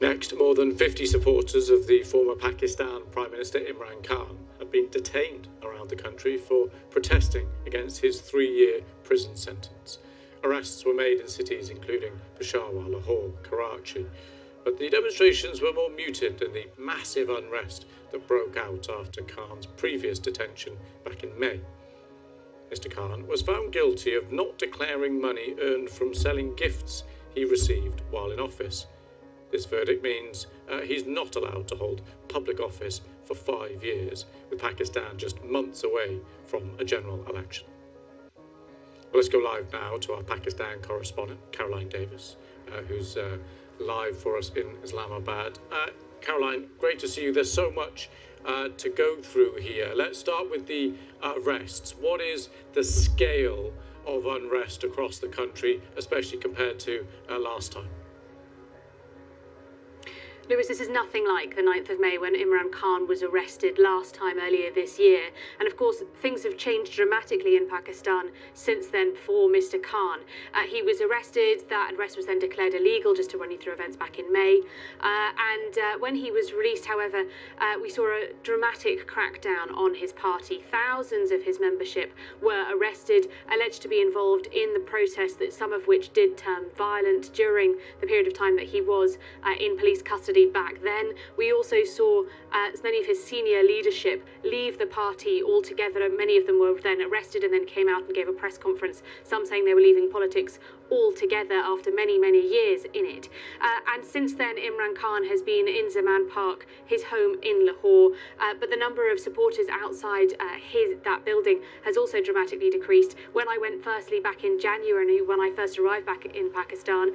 Next, more than 50 supporters of the former Pakistan Prime Minister Imran Khan have been detained around the country for protesting against his 3-year prison sentence. Arrests were made in cities including Peshawar, Lahore, Karachi, but the demonstrations were more muted than the massive unrest that broke out after Khan's previous detention back in May. Mr. Khan was found guilty of not declaring money earned from selling gifts he received while in office. This verdict means he's not allowed to hold public office for 5 years, with Pakistan just months away from a general election. Well, let's go live now to our Pakistan correspondent, Caroline Davis, who's live for us in Islamabad. Caroline, great to see you. There's so much to go through here. Let's start with the arrests. What is the scale of unrest across the country, especially compared to last time? Lewis, this is nothing like the 9th of May when Imran Khan was arrested last time earlier this year. And of course, things have changed dramatically in Pakistan since then for Mr. Khan. He was arrested, that arrest was then declared illegal, just to run you through events back in May. When he was released, however, we saw a dramatic crackdown on his party. Thousands of his membership were arrested, alleged to be involved in the protests, that some of which did turn violent during the period of time that he was in police custody. Back then, we also saw many of his senior leadership leave the party altogether. Many of them were then arrested and then came out and gave a press conference, some saying they were leaving politics altogether after many, many years in it. And since then, Imran Khan has been in Zaman Park, his home in Lahore, but the number of supporters outside that building has also dramatically decreased. When I went firstly back in January, when I first arrived back in Pakistan,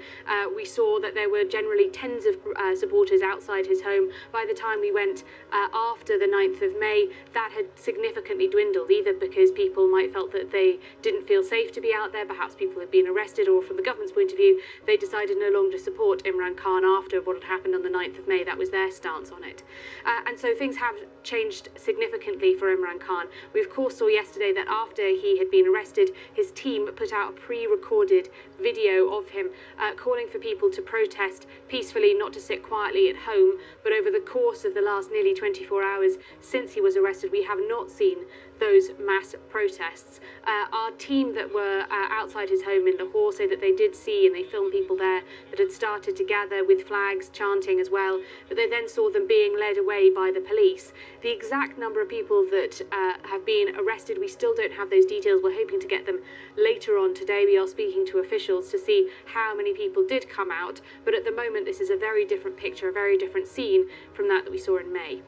we saw that there were generally tens of supporters outside his home. By the time we went after the 9th of May, that had significantly dwindled, either because people might felt that they didn't feel safe to be out there, perhaps people had been arrested, or from the government's point of view, they decided no longer to support Imran Khan after what had happened on the 9th of May. That was their stance on it. And so things have changed significantly for Imran Khan. We of course saw yesterday that after he had been arrested, his team put out a pre-recorded video of him calling for people to protest peacefully, not to sit quietly at home. But over the course of the last nearly 24 hours since he was arrested, we have not seen those mass protests. Our team that were outside his home in Lahore say that they did see, and they filmed people there that had started to gather with flags, chanting as well, but they then saw them being led away by the police. The exact number of people that have been arrested, we still don't have those details. We're hoping to get them later on today. We are speaking to officials to see how many people did come out, but at the moment this is a very different picture, a very different scene from that we saw in May.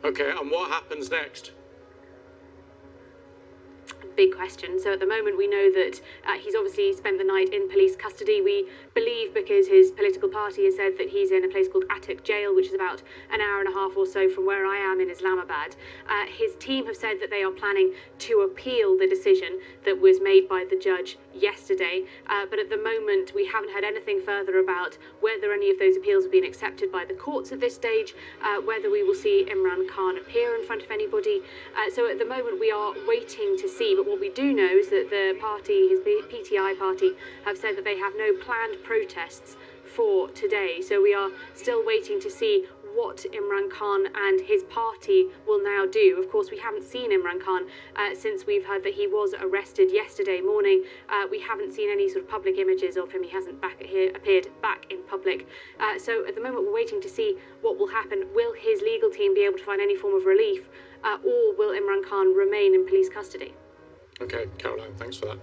Okay, and what happens next? Big question. So at the moment we know that he's obviously spent the night in police custody. We believe, because his political party has said that he's in a place called Attock Jail, which is about an hour and a half or so from where I am in Islamabad. His team have said that they are planning to appeal the decision that was made by the judge yesterday, but at the moment we haven't heard anything further about whether any of those appeals have been accepted by the courts at this stage, whether we will see Imran Khan appear in front of anybody. So at the moment we are waiting to see, but what we do know is that the party, his PTI party, have said that they have no planned protests for today. So we are still waiting to see what Imran Khan and his party will now do. Of course, we haven't seen Imran Khan since we've heard that he was arrested yesterday morning. We haven't seen any sort of public images of him. He hasn't appeared back in public. So at the moment, we're waiting to see what will happen. Will his legal team be able to find any form of relief, or will Imran Khan remain in police custody? Okay, Caroline, thanks for that.